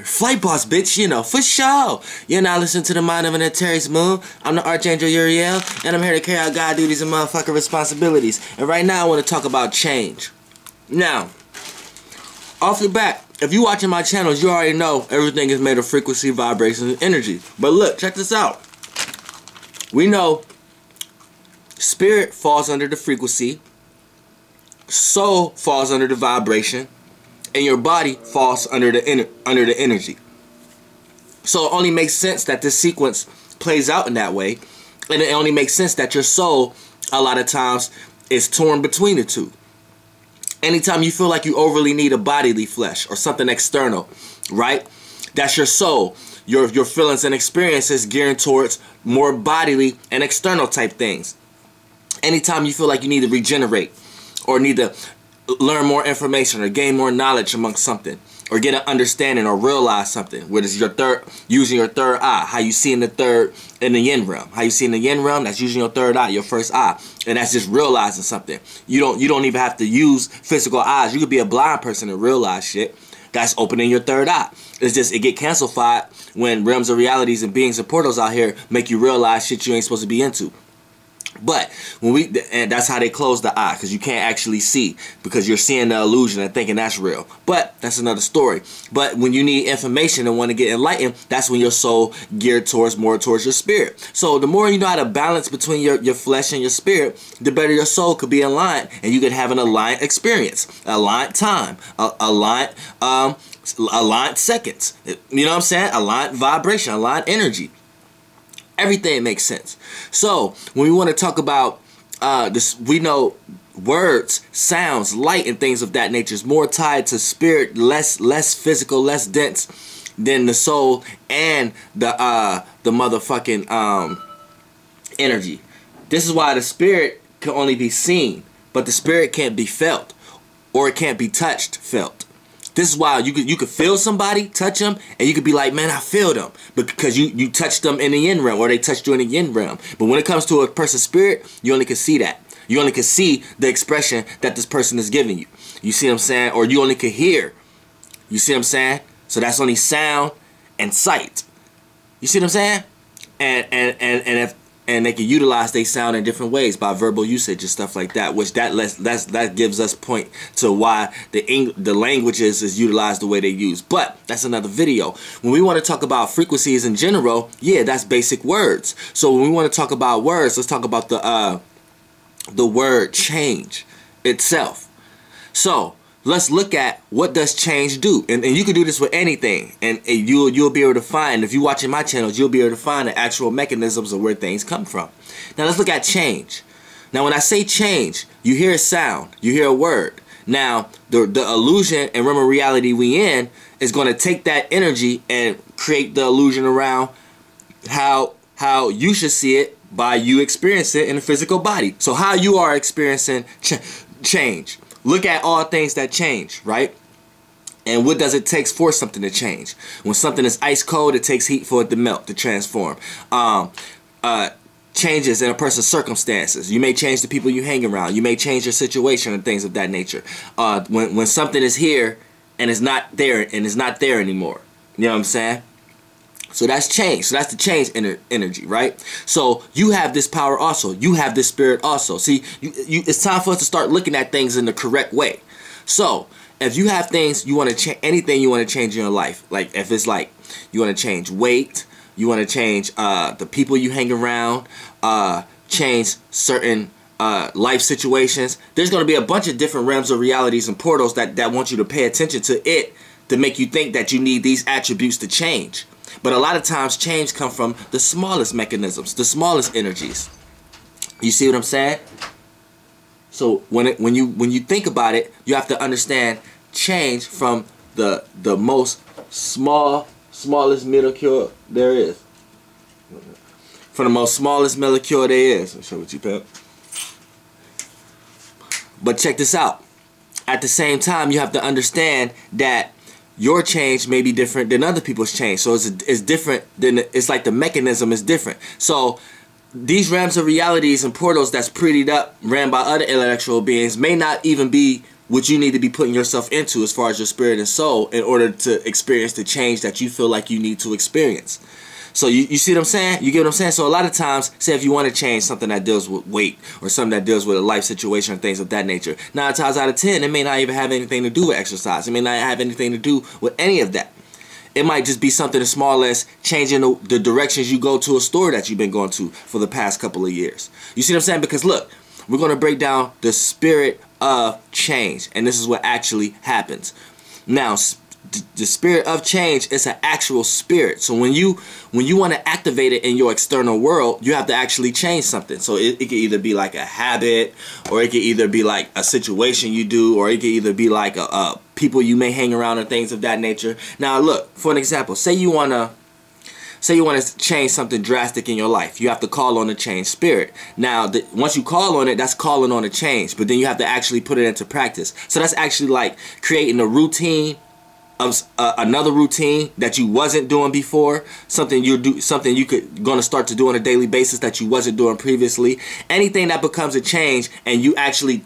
Flight boss, bitch, you know, for sure. You're not listening to the Mind of an Antares Moon. I'm the Archangel Uriel, and I'm here to carry out God duties and motherfucking responsibilities. And right now, I want to talk about change. Now, off the bat, if you're watching my channels, you already know everything is made of frequency, vibrations, and energy. But look, check this out. We know spirit falls under the frequency, soul falls under the vibration, and your body falls under the energy. So it only makes sense that this sequence plays out in that way, and it only makes sense that your soul a lot of times is torn between the two. Anytime you feel like you overly need a bodily flesh or something external, right? That's your soul. Your feelings and experiences gearing towards more bodily and external type things. Anytime you feel like you need to regenerate or need to learn more information or gain more knowledge amongst something or get an understanding or realize something, whether it's using your third eye, how you see in the yin realm. How you see in the yin realm, that's using your third eye, your first eye. And that's just realizing something. You don't even have to use physical eyes. You could be a blind person and realize shit. That's opening your third eye. It's just, it get calcified when realms of realities and beings and portals out here make you realize shit you ain't supposed to be into. But and that's how they close the eye, because you can't actually see, because you're seeing the illusion and thinking that's real. But that's another story. But when you need information and want to get enlightened, that's when your soul geared more towards your spirit. So the more you know how to balance between your flesh and your spirit, the better your soul could be aligned, and you could have an aligned experience, aligned time, aligned seconds. You know what I'm saying? Aligned vibration, aligned energy. Everything makes sense. So when we want to talk about this, we know words, sounds, light, and things of that nature is more tied to spirit, less physical, less dense than the soul and the motherfucking energy. This is why the spirit can only be seen, but the spirit can't be felt, or it can't be touched, felt. This is why you could feel somebody, touch them, and you could be like, man, I feel them. But because you touched them in the yin realm, or they touched you in the yin realm. But when it comes to a person's spirit, you only can see that. You only can see the expression that this person is giving you. You see what I'm saying? Or you only can hear. You see what I'm saying? So that's only sound and sight. You see what I'm saying? And they can utilize their sound in different ways by verbal usage and stuff like that, which that gives us point to why the languages is utilized the way they use. But that's another video. When we want to talk about frequencies in general, yeah, that's basic words. So when we want to talk about words, let's talk about the word change itself. So let's look at what does change do, and you can do this with anything, and you'll be able to find, if you're watching my channels, you'll be able to find the actual mechanisms of where things come from. Now let's look at change. Now when I say change, you hear a sound, you hear a word. Now the illusion and realm of reality we in is going to take that energy and create the illusion around how you should see it by you experiencing it in the physical body. So how you are experiencing change. Look at all things that change, right? And what does it take for something to change? When something is ice cold, it takes heat for it to melt, to transform. Changes in a person's circumstances. You may change the people you hang around. You may change your situation and things of that nature. When something is here and it's not there, and it's not there anymore. You know what I'm saying? So that's change. So that's the change energy, right? So you have this power also. You have this spirit also. See, it's time for us to start looking at things in the correct way. So if you have things you want to change, anything you want to change in your life, like if it's like you want to change weight, you want to change the people you hang around, change certain life situations, there's going to be a bunch of different realms of realities and portals that want you to pay attention to it to make you think that you need these attributes to change. But a lot of times change comes from the smallest mechanisms, the smallest energies. You see what I'm saying? So when you think about it, you have to understand change from the most smallest molecule there is. From the most smallest molecule there is. I'll show what you pimp. But check this out. At the same time, you have to understand that your change may be different than other people's change. So it's different than, it's like the mechanism is different. So these realms of realities and portals that's prettied up, ran by other intellectual beings, may not even be what you need to be putting yourself into as far as your spirit and soul in order to experience the change that you feel like you need to experience. So you see what I'm saying? You get what I'm saying? So a lot of times, say if you want to change something that deals with weight or something that deals with a life situation and things of that nature, 9 times out of 10, it may not even have anything to do with exercise. It may not have anything to do with any of that. It might just be something as small as changing the directions you go to a store that you've been going to for the past couple of years. You see what I'm saying? Because look, we're going to break down the spirit of change, and this is what actually happens. Now, the spirit of change is an actual spirit. So when you want to activate it in your external world, you have to actually change something. So it could either be like a habit, or it could either be like a situation you do, or it could either be like a people you may hang around and things of that nature. Now look, for an example, say you want to change something drastic in your life. You have to call on the change spirit. Now, once you call on it, that's calling on a change. But then you have to actually put it into practice. So that's actually like creating a routine of another routine that you wasn't doing before, something you gonna start to do on a daily basis that you wasn't doing previously. Anything that becomes a change and you actually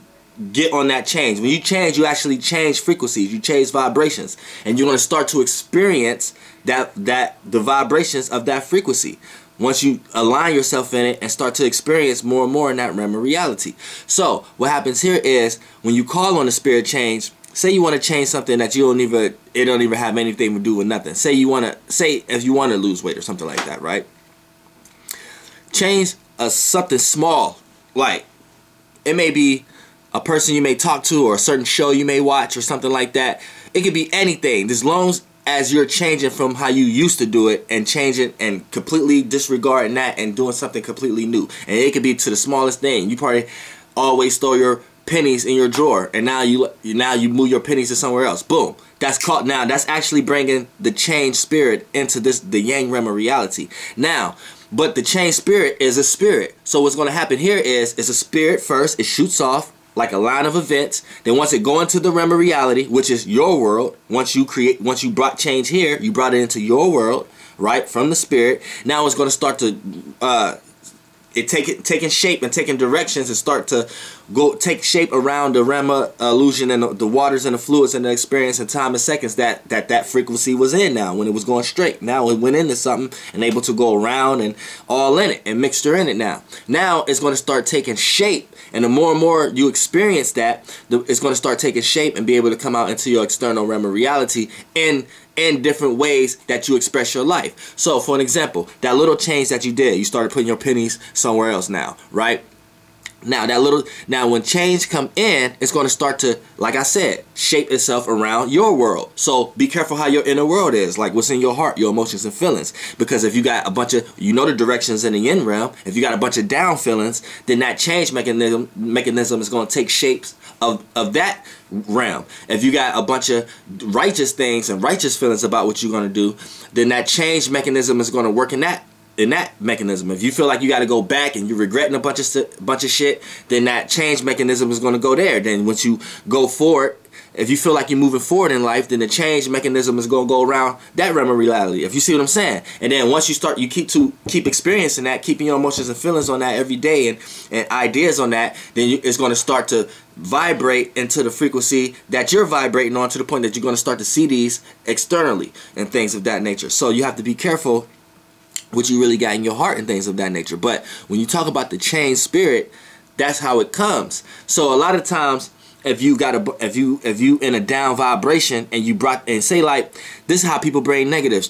get on that change. When you change, you actually change frequencies, you change vibrations, and you're gonna start to experience the vibrations of that frequency once you align yourself in it and start to experience more and more in that realm of reality. So what happens here is when you call on the spirit change, say you want to change something that it don't even have anything to do with nothing. Say if you want to lose weight or something like that, right? Change something small, like it may be a person you may talk to or a certain show you may watch or something like that. It could be anything, as long as you're changing from how you used to do it and changing and completely disregarding that and doing something completely new. And it could be to the smallest thing. You probably always store your pennies in your drawer, and now you move your pennies to somewhere else. Boom. That's actually bringing the change spirit into the yang realm of reality. Now, but the change spirit is a spirit. So what's going to happen here is it's a spirit first. It shoots off like a line of events. Then once it go into the realm of reality, which is your world, once you brought change here, you brought it into your world, right, from the spirit. Now it's going to start to taking shape and taking directions and start to take shape around the realm of illusion and the waters and the fluids and the experience and time and seconds that frequency was in. Now when it was going straight, now it went into something and able to go around and all in it and mixture in it. Now it's going to start taking shape, and the more and more you experience that, it's going to start taking shape and be able to come out into your external realm of reality in different ways that you express your life. So for an example, that little change that you did, you started putting your pennies somewhere else now, right? Now when change come in, it's going to start to, like I said, shape itself around your world. So be careful how your inner world is, like what's in your heart, your emotions and feelings. Because if you got a bunch of, the directions in the yin realm, if you got a bunch of down feelings, then that change mechanism is going to take shapes of that realm. If you got a bunch of righteous things and righteous feelings about what you're going to do, then that change mechanism is going to work in that mechanism. If you feel like you got to go back and you're regretting a bunch of shit, then that change mechanism is going to go there. Then once you go forward, if you feel like you're moving forward in life, then the change mechanism is going to go around that realm of reality. If you see what I'm saying. And then once you keep experiencing that, keeping your emotions and feelings on that every day and ideas on that, then it's going to start to vibrate into the frequency that you're vibrating on, to the point that you're going to start to see these externally and things of that nature. So you have to be careful what you really got in your heart and things of that nature. But when you talk about the change spirit, that's how it comes. So a lot of times, if you in a down vibration and you say like, this is how people bring negative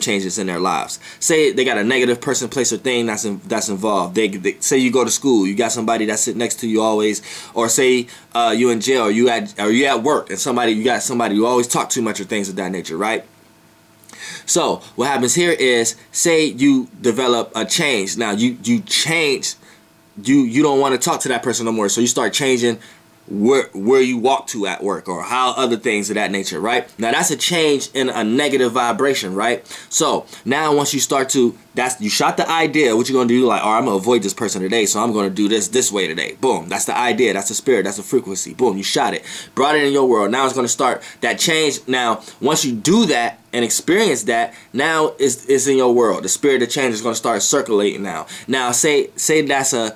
changes in their lives. Say they got a negative person, place, or thing that's involved. They say you go to school, you got somebody that's sitting next to you always, or say you in jail, or you at work, and you got somebody who always talk too much or things of that nature, right? So what happens here is, say you develop a change. Now you change, you don't want to talk to that person no more, so you start changing where you walk to at work, or how other things of that nature, right? Now that's a change in a negative vibration, right? So now once you start to, you shot the idea, what you're gonna do, like, all right, I'm gonna avoid this person today, so I'm gonna do this way today. Boom, that's the idea, that's the spirit, that's the frequency. Boom, you shot it, brought it in your world. Now it's gonna start that change. Now once you do that and experience that, now it's in your world. The spirit of change is gonna start circulating now. Now say that's a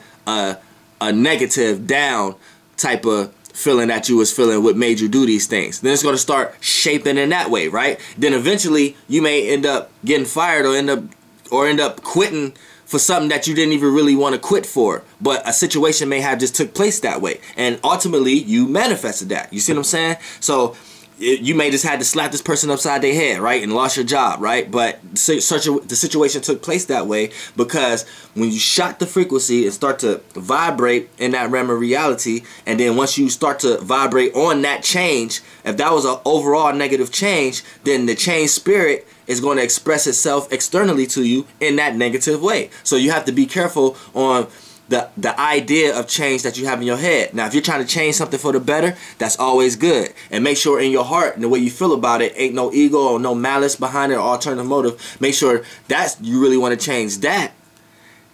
negative, down type of feeling that you was feeling what made you do these things. Then it's going to start shaping in that way, right? Then eventually you may end up getting fired or end up quitting for something that you didn't even really want to quit for, but a situation may have just took place that way, and ultimately you manifested that. You see what I'm saying? So you may just had to slap this person upside their head, right, and lost your job, right? But the situation took place that way because when you shot the frequency and start to vibrate in that realm of reality, and then once you start to vibrate on that change, if that was an overall negative change, then the change spirit is going to express itself externally to you in that negative way. So you have to be careful on the idea of change that you have in your head. Now, if you're trying to change something for the better, that's always good. And make sure in your heart and the way you feel about it, ain't no ego or no malice behind it or alternative motive. Make sure that you really want to change that.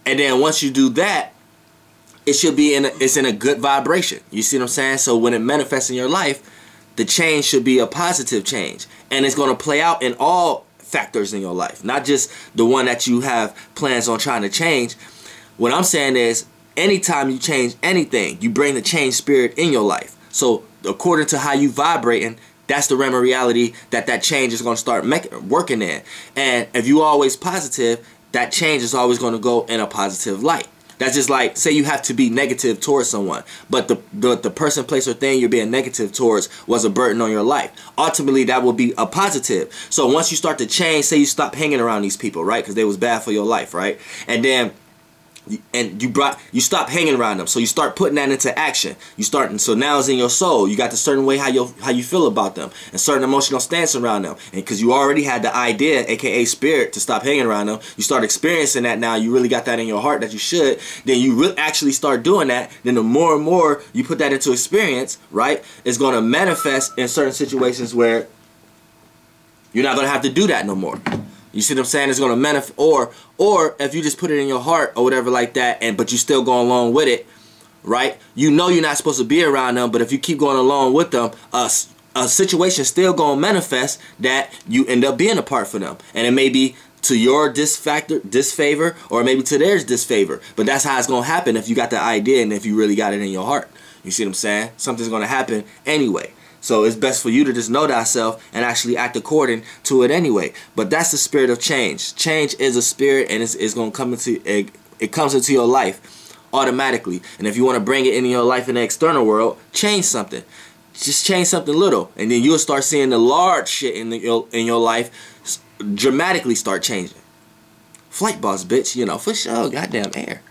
And then once you do that, it should be it's in a good vibration. You see what I'm saying? So when it manifests in your life, the change should be a positive change. And it's going to play out in all factors in your life, not just the one that you have plans on trying to change. What I'm saying is, anytime you change anything, you bring the change spirit in your life. So according to how you vibrating, that's the realm of reality that change is going to start working in. And if you always positive, that change is always going to go in a positive light. That's just like, say you have to be negative towards someone, but the person, place, or thing you're being negative towards was a burden on your life. Ultimately, that will be a positive. So once you start to change, say you stop hanging around these people, right, because they was bad for your life, right, and then you stop hanging around them, so you start putting that into action. So now it's in your soul. You got the certain way how you feel about them, and certain emotional stance around them. And because you already had the idea, aka spirit, to stop hanging around them, you start experiencing that now. You really got that in your heart that you should. Then you really actually start doing that. Then the more and more you put that into experience, right, it's going to manifest in certain situations where you're not going to have to do that no more. You see what I'm saying? It's going to manifest, or if you just put it in your heart or whatever like that, but you still go along with it, right? You know you're not supposed to be around them, but if you keep going along with them, a situation still going to manifest that you end up being a part for them. And it may be to your disfavor, or maybe to theirs disfavor. But that's how it's going to happen if you got the idea and if you really got it in your heart. You see what I'm saying? Something's going to happen anyway. So it's best for you to just know thyself and actually act according to it anyway. But that's the spirit of change. Change is a spirit, and it's going to come into it comes into your life automatically. And if you want to bring it into your life in the external world, change something. Just change something little, and then you'll start seeing the large shit in your life dramatically start changing. Flight boss, bitch, you know, for sure. Goddamn air.